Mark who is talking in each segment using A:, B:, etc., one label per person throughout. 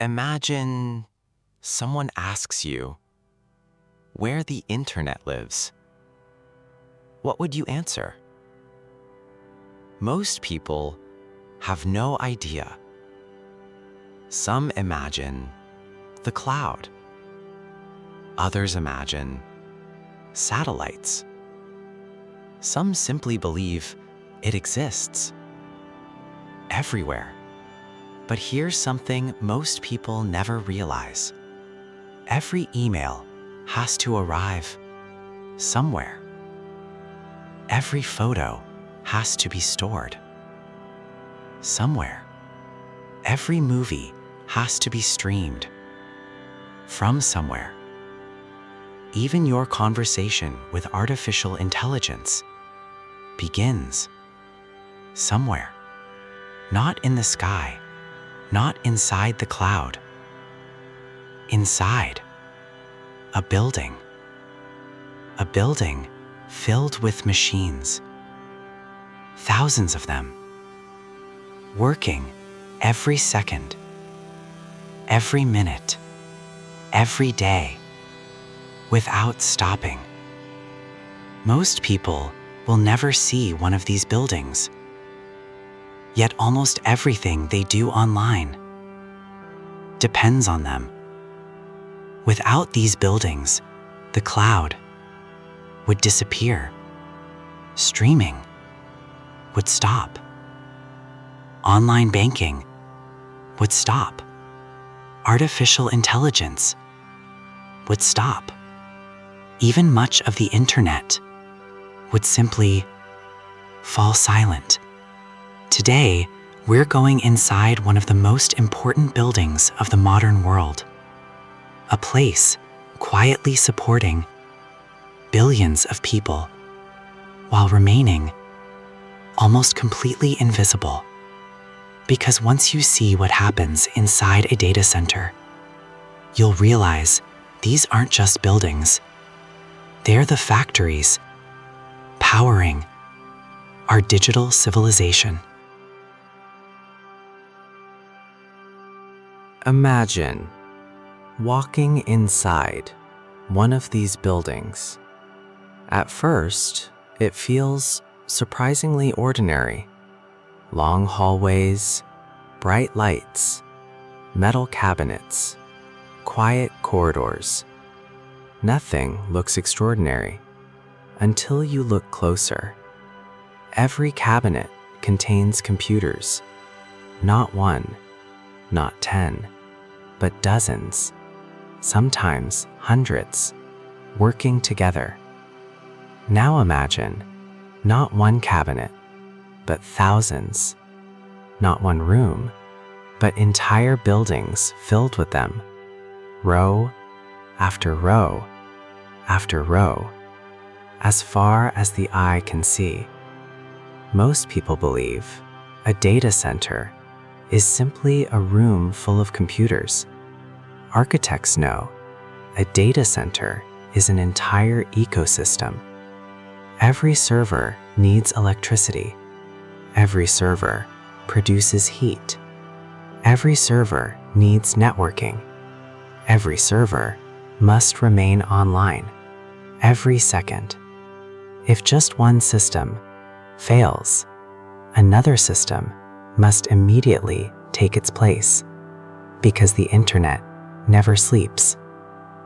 A: Imagine someone asks you where the internet lives. What would you answer? Most people have no idea. Some imagine the cloud. Others imagine satellites. Some simply believe it exists everywhere. But here's something most people never realize. Every email has to arrive somewhere. Every photo has to be stored somewhere. Every movie has to be streamed from somewhere. Even your conversation with artificial intelligence begins somewhere. Not in the sky, not inside the cloud. Inside a building. A building filled with machines. Thousands of them. Working every second, every minute, every day, without stopping. Most people will never see one of these buildings. Yet almost everything they do online depends on them. Without these buildings, the cloud would disappear. Streaming would stop. Online banking would stop. Artificial intelligence would stop. Even much of the internet would simply fall silent. Today, we're going inside one of the most important buildings of the modern world. A place quietly supporting billions of people while remaining almost completely invisible. Because once you see what happens inside a data center, you'll realize these aren't just buildings. They're the factories powering our digital civilization. Imagine walking inside one of these buildings. At first, it feels surprisingly ordinary. Long hallways, bright lights, metal cabinets, quiet corridors. Nothing looks extraordinary until you look closer. Every cabinet contains computers, not one, not 10, but dozens, sometimes hundreds, working together. Now imagine not one cabinet, but thousands, not one room, but entire buildings filled with them, row after row after row, as far as the eye can see. Most people believe a data center is simply a room full of computers. Architects know a data center is an entire ecosystem. Every server needs electricity. Every server produces heat. Every server needs networking. Every server must remain online every second. If just one system fails, another system must immediately take its place, because the internet never sleeps.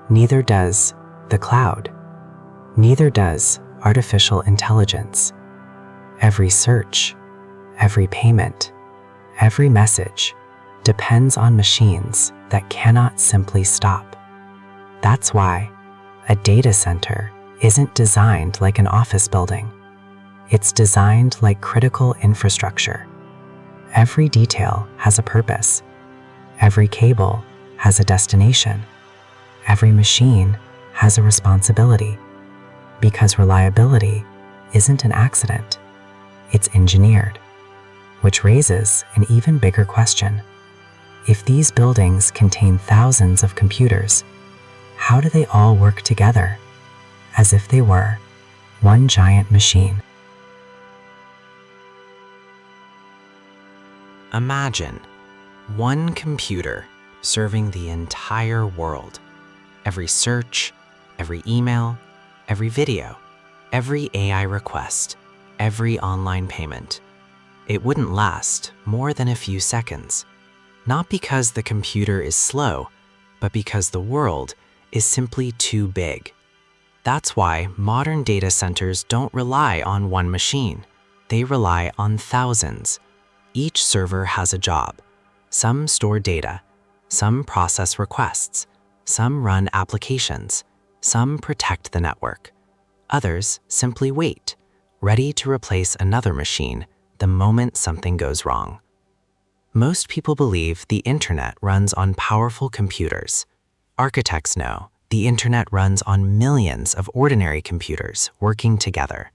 A: Neither does the cloud. Neither does artificial intelligence. Every search, every payment, every message depends on machines that cannot simply stop. That's why a data center isn't designed like an office building. It's designed like critical infrastructure. Every detail has a purpose. Every cable has a destination. Every machine has a responsibility. Because reliability isn't an accident, it's engineered. Which raises an even bigger question. If these buildings contain thousands of computers, how do they all work together as if they were one giant machine? Imagine one computer serving the entire world. Every search, every email, every video, every AI request, every online payment. It wouldn't last more than a few seconds. Not because the computer is slow, but because the world is simply too big. That's why modern data centers don't rely on one machine. They rely on thousands. Each server has a job. Some store data, some process requests, some run applications, some protect the network. Others simply wait, ready to replace another machine the moment something goes wrong. Most people believe the internet runs on powerful computers. Architects know the internet runs on millions of ordinary computers working together.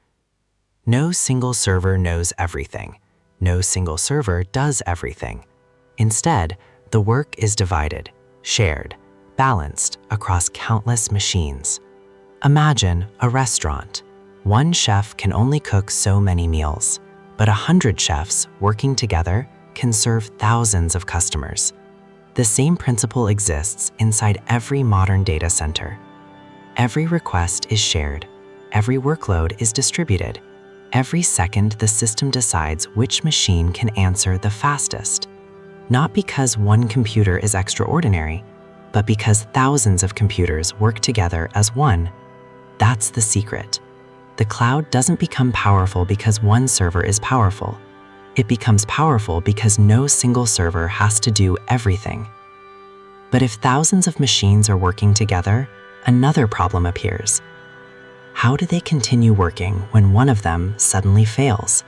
A: No single server knows everything. No single server does everything. Instead, the work is divided, shared, balanced across countless machines. Imagine a restaurant. One chef can only cook so many meals, but 100 chefs working together can serve thousands of customers. The same principle exists inside every modern data center. Every request is shared. Every workload is distributed. Every second, the system decides which machine can answer the fastest. Not because one computer is extraordinary, but because thousands of computers work together as one. That's the secret. The cloud doesn't become powerful because one server is powerful. It becomes powerful because no single server has to do everything. But if thousands of machines are working together, another problem appears. How do they continue working when one of them suddenly fails?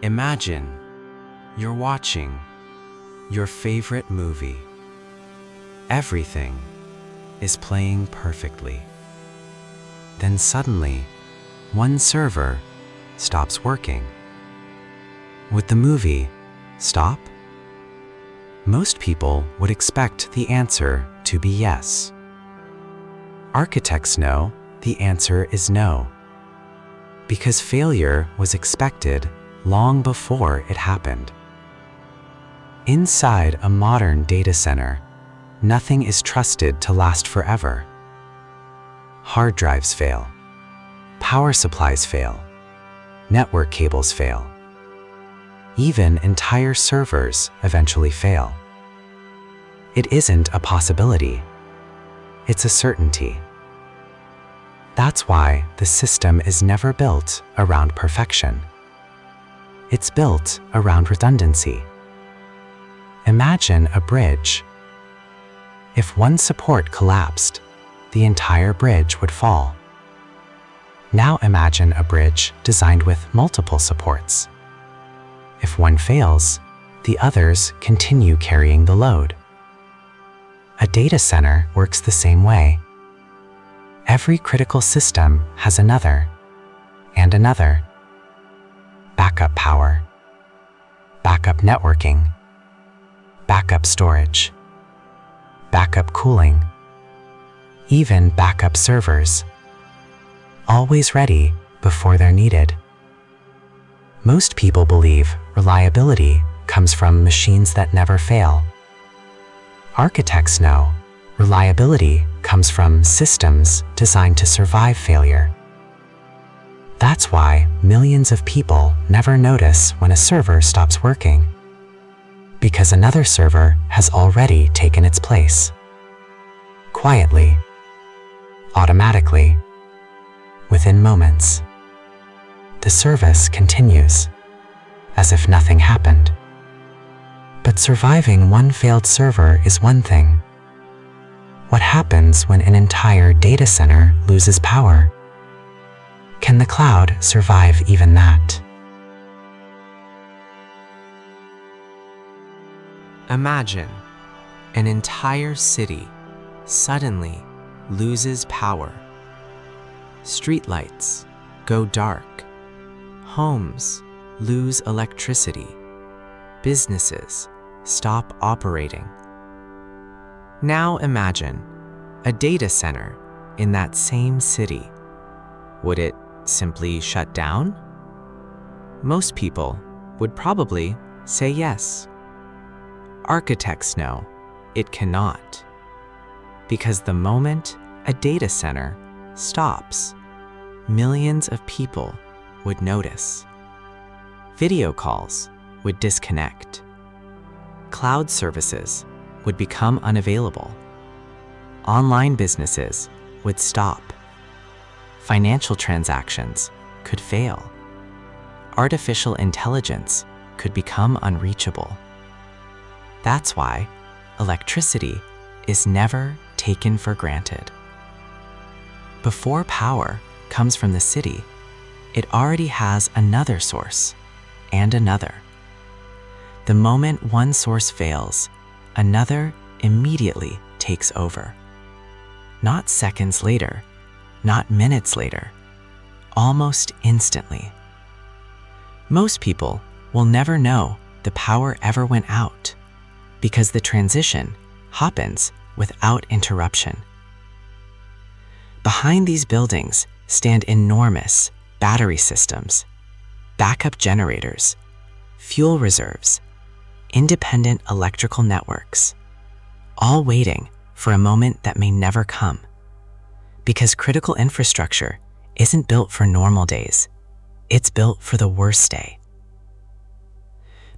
B: Imagine you're watching your favorite movie. Everything is playing perfectly. Then suddenly, one server stops working. Would the movie stop? Most people would expect the answer to be yes. Architects know the answer is no, because failure was expected long before it happened. Inside a modern data center, nothing is trusted to last forever. Hard drives fail. Power supplies fail. Network cables fail. Even entire servers eventually fail. It isn't a possibility. It's a certainty. That's why the system is never built around perfection. It's built around redundancy. Imagine a bridge. If one support collapsed, the entire bridge would fall. Now imagine a bridge designed with multiple supports. If one fails, the others continue carrying the load. A data center works the same way. Every critical system has another, and another. Backup power, backup networking, backup storage, backup cooling, even backup servers. Always ready before they're needed. Most people believe reliability comes from machines that never fail. Architects know reliability comes from systems designed to survive failure. That's why millions of people never notice when a server stops working, because another server has already taken its place. Quietly, automatically, within moments, the service continues, as if nothing happened. But surviving one failed server is one thing. What happens when an entire data center loses power? Can the cloud survive even that?
A: Imagine an entire city suddenly loses power. Streetlights go dark. Homes lose electricity. Businesses stop operating. Now imagine a data center in that same city. Would it simply shut down? Most people would probably say yes. Architects know it cannot, because the moment a data center stops, millions of people would notice. Video calls would disconnect. Cloud services would become unavailable. Online businesses would stop. Financial transactions could fail. Artificial intelligence could become unreachable. That's why electricity is never taken for granted. Before power comes from the city, it already has another source and another. The moment one source fails, another immediately takes over. Not seconds later, not minutes later, almost instantly. Most people will never know the power ever went out because the transition happens without interruption. Behind these buildings stand enormous battery systems, backup generators, fuel reserves, independent electrical networks, all waiting for a moment that may never come. Because critical infrastructure isn't built for normal days, it's built for the worst day.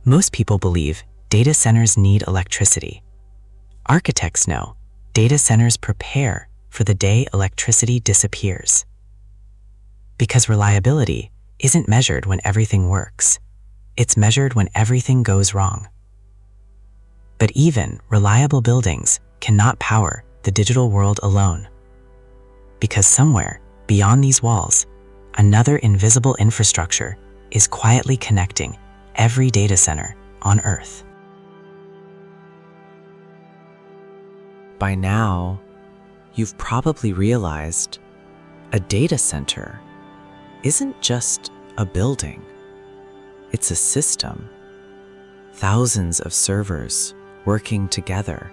A: Most people believe data centers need electricity. Architects know data centers prepare for the day electricity disappears. Because reliability isn't measured when everything works, it's measured when everything goes wrong. But even reliable buildings cannot power the digital world alone. Because somewhere beyond these walls, another invisible infrastructure is quietly connecting every data center on Earth. By now, you've probably realized a data center isn't just a building. It's a system. Thousands of servers working together,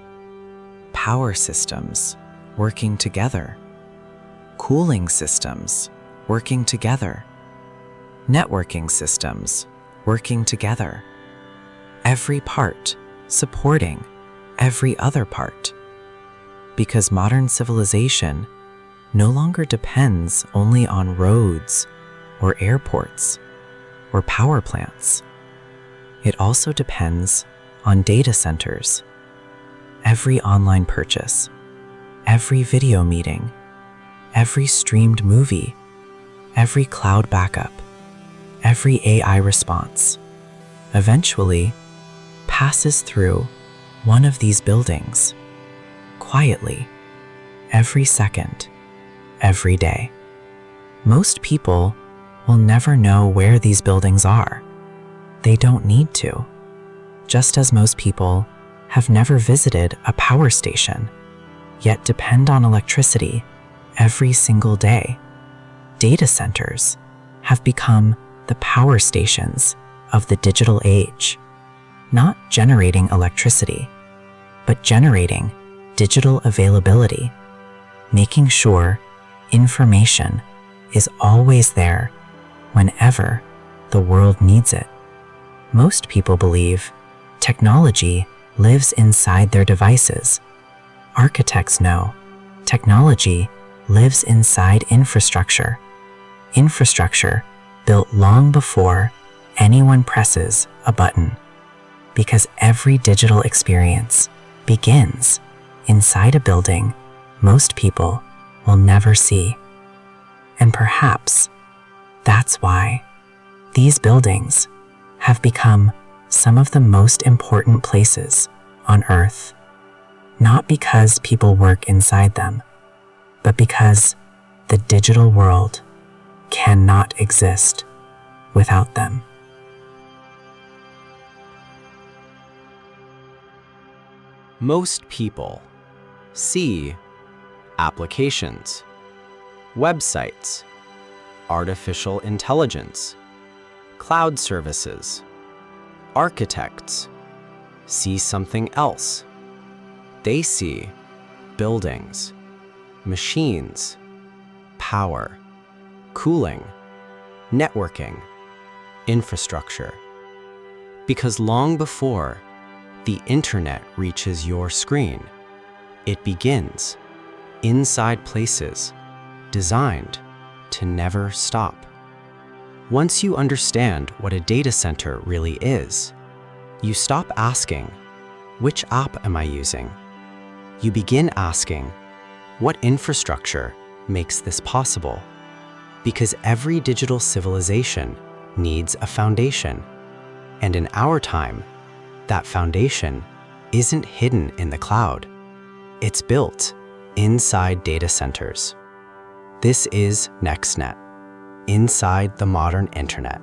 A: power systems working together, cooling systems working together, networking systems working together, every part supporting every other part. Because modern civilization no longer depends only on roads or airports or power plants. It also depends on data centers. Every online purchase, every video meeting, every streamed movie, every cloud backup, every AI response, eventually passes through one of these buildings, quietly, every second, every day. Most people will never know where these buildings are. They don't need to. Just as most people have never visited a power station, yet depend on electricity every single day. Data centers have become the power stations of the digital age, not generating electricity, but generating digital availability, making sure information is always there whenever the world needs it. Most people believe technology lives inside their devices. Architects know technology lives inside infrastructure. Infrastructure built long before anyone presses a button. Because every digital experience begins inside a building most people will never see. And perhaps that's why these buildings have become some of the most important places on Earth. Not because people work inside them, but because the digital world cannot exist without them. Most people see applications, websites, artificial intelligence, cloud services. Architects see something else. They see buildings, machines, power, cooling, networking, infrastructure. Because long before the internet reaches your screen, it begins inside places designed to never stop. Once you understand what a data center really is, you stop asking, which app am I using? You begin asking, what infrastructure makes this possible? Because every digital civilization needs a foundation. And in our time, that foundation isn't hidden in the cloud. It's built inside data centers. This is NextNet, inside the modern internet.